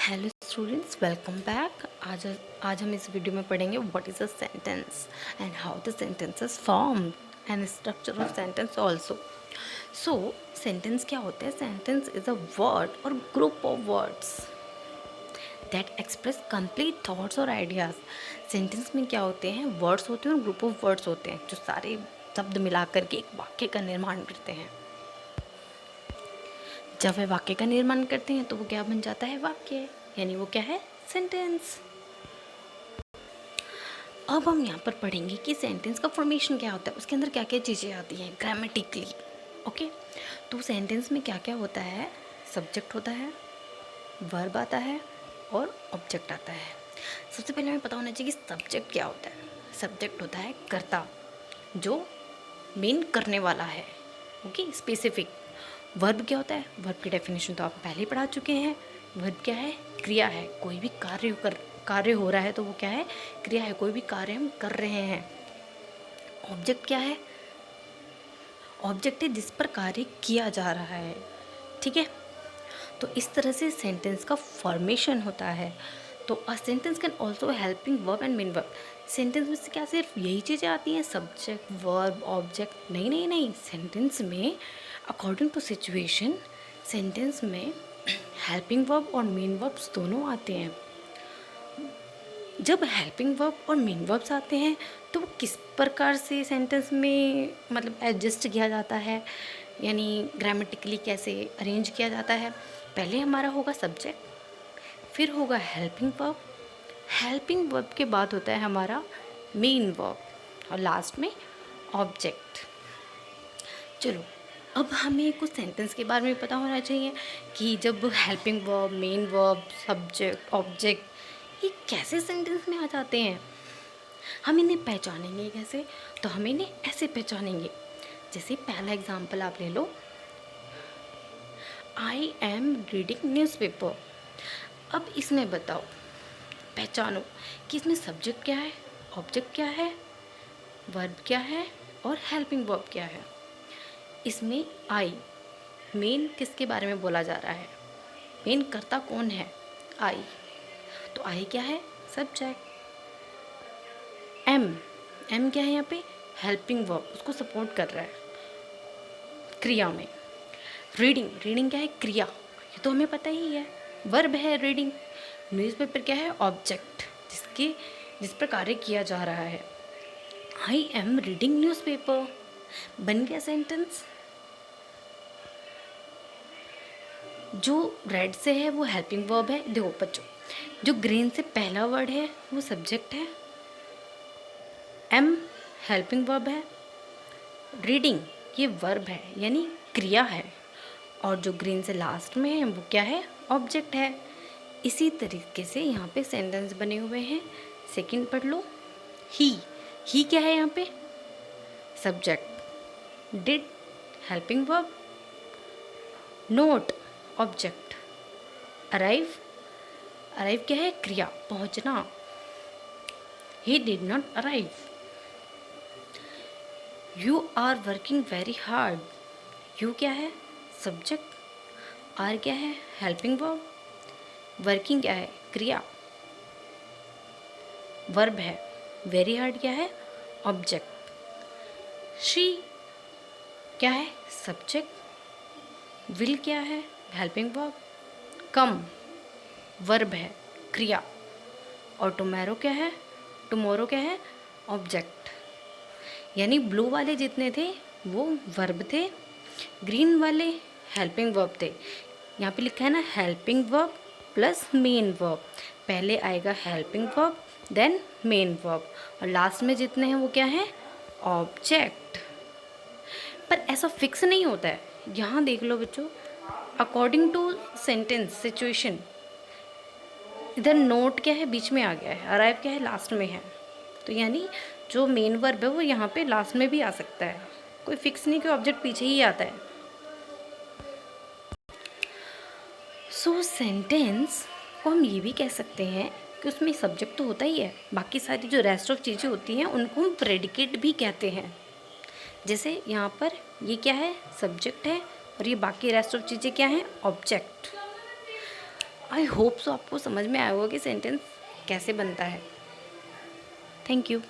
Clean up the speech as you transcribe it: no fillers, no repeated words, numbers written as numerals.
Hello students, welcome back. आज हम इस वीडियो में पढ़ेंगे what is a sentence and how the sentences form and structure of sentence also. So sentence क्या होता है? सेंटेंस इज़ अ वर्ड और group of words that express complete thoughts और आइडियाज़। सेंटेंस में क्या होते हैं? वर्ड्स होते हैं और ग्रुप ऑफ वर्ड्स होते हैं जो सारे शब्द मिला करके एक वाक्य का निर्माण करते हैं। जब वे वाक्य का निर्माण करते हैं तो वो क्या बन जाता है? वाक्य, यानी वो क्या है? सेंटेंस। अब हम यहाँ पर पढ़ेंगे कि सेंटेंस का फॉर्मेशन क्या होता है, उसके अंदर क्या क्या चीज़ें आती हैं ग्रामेटिकली। ओके, तो सेंटेंस में क्या क्या होता है? सब्जेक्ट होता है, वर्ब आता है और ऑब्जेक्ट आता है। सबसे पहले हमें पता होना चाहिए कि सब्जेक्ट क्या होता है। सब्जेक्ट होता है कर्ता, जो मेन करने वाला है। Okay, specific. वर्ब क्या होता है? वर्ब की डेफिनेशन तो आप पहले ही पढ़ा चुके हैं। वर्ब क्या है? क्रिया है। कोई भी कार्य हो रहा है तो वो क्या है? क्रिया है। कोई भी कार्य हम कर रहे हैं। ऑब्जेक्ट क्या है? ऑब्जेक्ट है जिस पर कार्य किया जा रहा है। ठीक है, तो इस तरह से सेंटेंस का फॉर्मेशन होता है। तो a sentence can also helping verb and main verb. Sentence में से क्या सिर्फ यही चीज़ें आती हैं? Subject, verb, object? नहीं नहीं नहीं, सेंटेंस में अकॉर्डिंग टू सिचुएशन सेंटेंस में हेल्पिंग वर्ब और मेन वर्ब्स दोनों आते हैं। जब हेल्पिंग वर्ब और मेन वर्ब्स आते हैं तो वो किस प्रकार से सेंटेंस में मतलब एडजस्ट किया जाता है, यानी ग्रामेटिकली कैसे अरेंज किया जाता है? पहले हमारा होगा सब्जेक्ट, फिर होगा हेल्पिंग वर्ब के बाद होता है हमारा मेन वर्ब और लास्ट में ऑब्जेक्ट। चलो, अब हमें कुछ सेंटेंस के बारे में पता होना चाहिए कि जब helping verb, main verb, subject, object ये कैसे सेंटेंस में आ जाते हैं, हम इन्हें पहचानेंगे कैसे? तो हम इन्हें ऐसे पहचानेंगे। जैसे पहला एग्जाम्पल आप ले लो, आई एम रीडिंग न्यूज़पेपर। अब इसमें बताओ, पहचानो कि इसमें सब्जेक्ट क्या है, ऑब्जेक्ट क्या है, वर्ब क्या है और हेल्पिंग वर्ब क्या है। इसमें आई, मेन किसके बारे में बोला जा रहा है? मेन कर्ता कौन है? आई। तो आई क्या है? सब्जेक्ट। एम, एम क्या है यहाँ पे? हेल्पिंग वर्ब, उसको सपोर्ट कर रहा है क्रिया में। रीडिंग, रीडिंग क्या है? क्रिया, ये तो हमें पता ही है। वर्ब है रीडिंग। न्यूज़पेपर क्या है? ऑब्जेक्ट, जिस पर कार्य किया जा रहा है। आई एम रीडिंग न्यूज़पेपर, बन गया सेंटेंस। जो रेड से है वो हेल्पिंग वर्ब है। देखो बच्चों, जो ग्रीन से पहला वर्ड है वो सब्जेक्ट है, एम हेल्पिंग वर्ब है, रीडिंग ये वर्ब है यानी क्रिया है, और जो ग्रीन से लास्ट में है वो क्या है? ऑब्जेक्ट है। इसी तरीके से यहाँ पे सेंटेंस बने हुए हैं। सेकंड पढ़ लो, ही क्या है यहाँ पे? Subject. Did helping verb, not object, arrive, arrive क्या है? क्रिया, पहुँचना। He did not arrive. You are working very hard, you क्या है? सब्जेक्ट। आर क्या है? Helping verb. वर्किंग क्या है? क्रिया, वर्ब है। वेरी हार्ड क्या है? ऑब्जेक्ट। शी क्या है? सब्जेक्ट। विल क्या है? Helping verb. कम वर्ब है, क्रिया, और टुमारो क्या है? टुमारो क्या है? ऑब्जेक्ट। यानी ब्लू वाले जितने थे वो वर्ब थे, ग्रीन वाले हेल्पिंग वर्ब थे। यहाँ पे लिखा है ना helping verb plus main verb. पहले आएगा helping verb then main verb, और लास्ट में जितने हैं वो क्या है? ऑब्जेक्ट। पर ऐसा फिक्स नहीं होता है। यहाँ देख लो बच्चों, अकॉर्डिंग टू सेंटेंस सिचुएशन, इधर नोट क्या है? बीच में आ गया है, अराइव क्या है? लास्ट में है। तो यानी जो मेन वर्ब है वो यहाँ पे लास्ट में भी आ सकता है, कोई फिक्स नहीं कि ऑब्जेक्ट पीछे ही आता है। सो सेंटेंस को हम ये भी कह सकते हैं कि उसमें सब्जेक्ट तो होता ही है, बाकी सारी जो रेस्ट ऑफ चीज़ें होती हैं उनको हम प्रेडिकेट भी कहते हैं। जैसे यहाँ पर ये क्या है? सब्जेक्ट है, और ये बाकी रेस्ट ऑफ चीज़ें क्या हैं? ऑब्जेक्ट। आई होप सो आपको समझ में आया होगा कि सेंटेंस कैसे बनता है। Thank you.